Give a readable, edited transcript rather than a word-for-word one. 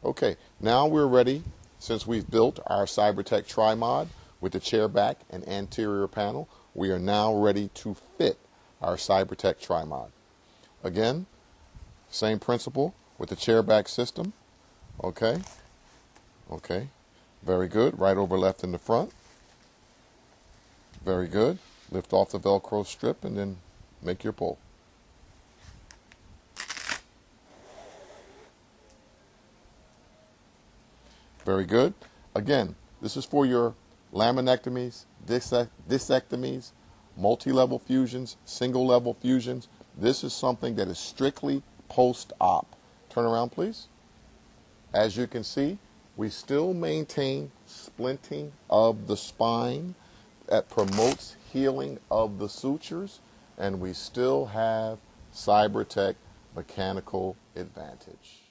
Okay, now we're ready, since we've built our Cybertech Trimod with the chair back and anterior panel, we are now ready to fit our Cybertech Trimod. Again, same principle with the chair back system. Okay, very good. Right over left in the front. Very good. Lift off the Velcro strip and then make your pull. Very good. Again, this is for your laminectomies, discectomies, multi-level fusions, single-level fusions. This is something that is strictly post-op. Turn around, please. As you can see, we still maintain splinting of the spine that promotes healing of the sutures, and we still have Cybertech mechanical advantage.